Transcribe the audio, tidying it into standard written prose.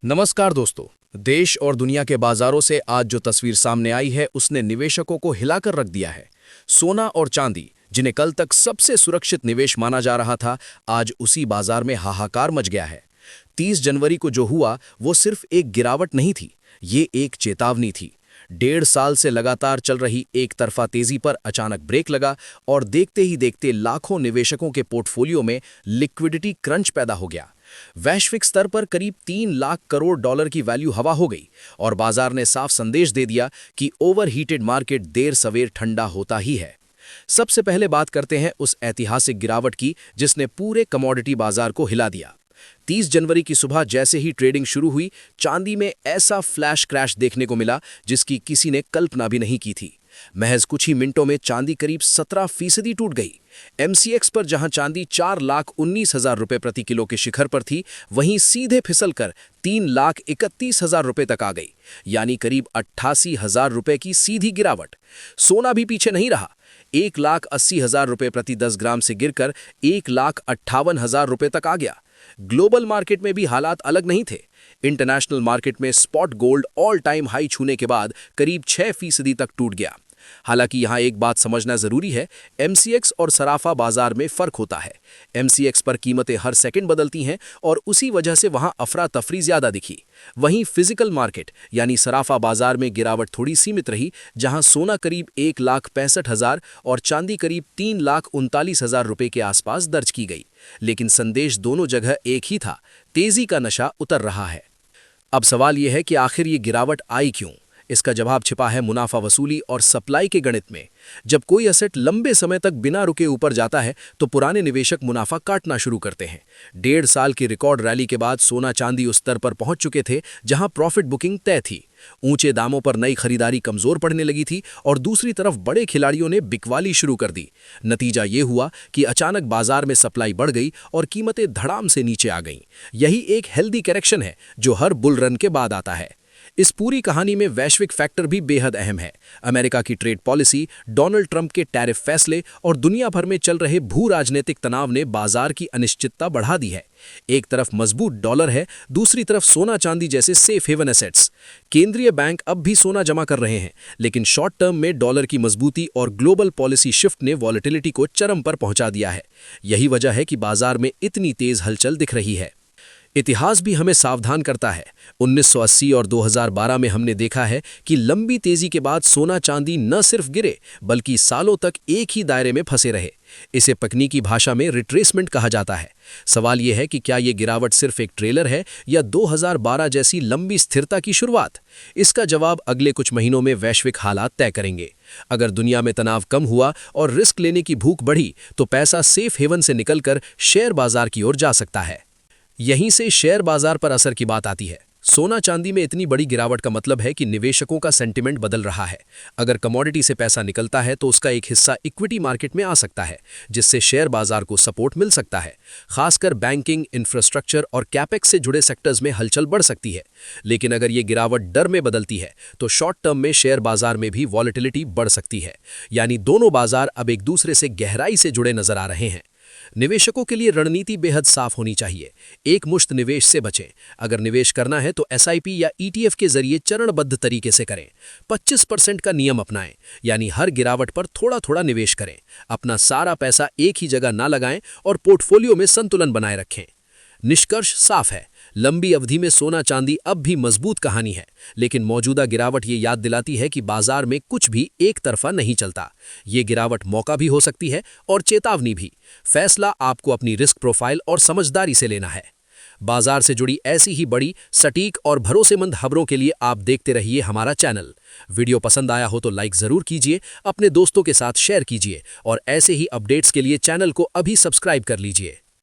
नमस्कार दोस्तों। देश और दुनिया के बाजारों से आज जो तस्वीर सामने आई है उसने निवेशकों को हिलाकर रख दिया है। सोना और चांदी, जिन्हें कल तक सबसे सुरक्षित निवेश माना जा रहा था, आज उसी बाजार में हाहाकार मच गया है। 30 जनवरी को जो हुआ वो सिर्फ एक गिरावट नहीं थी, ये एक चेतावनी थी। 1.5 साल से लगातार चल रही एक तरफा तेजी पर अचानक ब्रेक लगा और देखते ही देखते लाखों निवेशकों के पोर्टफोलियो में लिक्विडिटी क्रंच पैदा हो गया। वैश्विक स्तर पर करीब 3 लाख करोड़ डॉलर की वैल्यू हवा हो गई और बाजार ने साफ संदेश दे दिया कि ओवरहीटेड मार्केट देर सवेर ठंडा होता ही है। सबसे पहले बात करते हैं उस ऐतिहासिक गिरावट की जिसने पूरे कमोडिटी बाजार को हिला दिया। 30 जनवरी की सुबह जैसे ही ट्रेडिंग शुरू हुई, चांदी में ऐसा फ्लैश क्रैश देखने को मिला जिसकी किसी ने कल्पना भी नहीं की थी। महज कुछ ही मिनटों में चांदी करीब 17% टूट गई। MCX पर जहां चांदी 4,19,000 रुपए प्रति किलो के शिखर पर थी, वहीं सीधे फिसलकर 3,31,000 रुपए तक आ गई, यानी करीब 88,000 रुपए की सीधी गिरावट। सोना भी पीछे नहीं रहा, 1,80,000 रुपए प्रति 10 ग्राम से गिरकर 1,58,000 रुपए तक आ गया। ग्लोबल मार्केट में भी हालात अलग नहीं थे। इंटरनेशनल मार्केट में spot gold all time high छूने के बाद करीब 6% तक टूट गया। हालांकि यहां एक बात समझना जरूरी है, MCX और सराफा बाजार में फर्क होता है। MCX पर कीमतें हर सेकंड बदलती हैं और उसी वजह से वहां अफरा तफरी ज्यादा दिखी। वहीं फिजिकल मार्केट यानी सराफा बाजार में गिरावट थोड़ी सीमित रही, जहां सोना करीब 1,65,000 और चांदी करीब 3,39,000 रुपए के आसपास दर्ज की गई। लेकिन संदेश दोनों जगह एक ही था, तेजी का नशा उतर रहा है। अब सवाल यह है कि आखिर ये गिरावट आई क्यों? इसका जवाब छिपा है मुनाफा वसूली और सप्लाई के गणित में। जब कोई एसेट लंबे समय तक बिना रुके ऊपर जाता है तो पुराने निवेशक मुनाफा काटना शुरू करते हैं। 1.5 साल की रिकॉर्ड रैली के बाद सोना चांदी उस स्तर पर पहुंच चुके थे जहां प्रॉफिट बुकिंग तय थी। ऊंचे दामों पर नई खरीदारी कमजोर पड़ने लगी थी और दूसरी तरफ बड़े खिलाड़ियों ने बिकवाली शुरू कर दी। नतीजा ये हुआ कि अचानक बाजार में सप्लाई बढ़ गई और कीमतें धड़ाम से नीचे आ गईं। यही एक हेल्दी करेक्शन है जो हर बुल रन के बाद आता है। इस पूरी कहानी में वैश्विक फैक्टर भी बेहद अहम है। अमेरिका की ट्रेड पॉलिसी, डोनाल्ड ट्रंप के टैरिफ फैसले और दुनिया भर में चल रहे भू राजनीतिक तनाव ने बाजार की अनिश्चितता बढ़ा दी है। एक तरफ मजबूत डॉलर है, दूसरी तरफ सोना चांदी जैसे सेफ हेवन एसेट्स। केंद्रीय बैंक अब भी सोना जमा कर रहे हैं, लेकिन शॉर्ट टर्म में डॉलर की मजबूती और ग्लोबल पॉलिसी शिफ्ट ने वॉलेटिलिटी को चरम पर पहुंचा दिया है। यही वजह है कि बाजार में इतनी तेज हलचल दिख रही है। इतिहास भी हमें सावधान करता है। 1980 और 2012 में हमने देखा है कि लंबी तेजी के बाद सोना चांदी न सिर्फ गिरे बल्कि सालों तक एक ही दायरे में फंसे रहे। इसे तकनीकी भाषा में रिट्रेसमेंट कहा जाता है। सवाल यह है कि क्या यह गिरावट सिर्फ एक ट्रेलर है या 2012 जैसी लंबी स्थिरता की शुरुआत? इसका जवाब अगले कुछ महीनों में वैश्विक हालात तय करेंगे। अगर दुनिया में तनाव कम हुआ और रिस्क लेने की भूख बढ़ी तो पैसा सेफ हेवन से निकलकर शेयर बाजार की ओर जा सकता है। यहीं से शेयर बाजार पर असर की बात आती है। सोना चांदी में इतनी बड़ी गिरावट का मतलब है कि निवेशकों का सेंटिमेंट बदल रहा है। अगर कमोडिटी से पैसा निकलता है तो उसका एक हिस्सा इक्विटी मार्केट में आ सकता है, जिससे शेयर बाजार को सपोर्ट मिल सकता है। खासकर बैंकिंग, इंफ्रास्ट्रक्चर और कैपेक्स से जुड़े सेक्टर्स में हलचल बढ़ सकती है। लेकिन अगर ये गिरावट डर में बदलती है तो शॉर्ट टर्म में शेयर बाजार में भी वॉलेटिलिटी बढ़ सकती है। यानी दोनों बाजार अब एक दूसरे से गहराई से जुड़े नजर आ रहे हैं। निवेशकों के लिए रणनीति बेहद साफ होनी चाहिए। एक मुश्त निवेश से बचें। अगर निवेश करना है तो SIP या ETF के जरिए चरणबद्ध तरीके से करें। 25% का नियम अपनाएं, यानी हर गिरावट पर थोड़ा थोड़ा निवेश करें। अपना सारा पैसा एक ही जगह ना लगाएं और पोर्टफोलियो में संतुलन बनाए रखें। निष्कर्ष साफ है, लंबी अवधि में सोना चांदी अब भी मजबूत कहानी है, लेकिन मौजूदा गिरावट ये याद दिलाती है कि बाजार में कुछ भी एक तरफा नहीं चलता। ये गिरावट मौका भी हो सकती है और चेतावनी भी। फैसला आपको अपनी रिस्क प्रोफाइल और समझदारी से लेना है। बाजार से जुड़ी ऐसी ही बड़ी, सटीक और भरोसेमंद खबरों के लिए आप देखते रहिए हमारा चैनल। वीडियो पसंद आया हो तो लाइक जरूर कीजिए, अपने दोस्तों के साथ शेयर कीजिए और ऐसे ही अपडेट्स के लिए चैनल को अभी सब्सक्राइब कर लीजिए।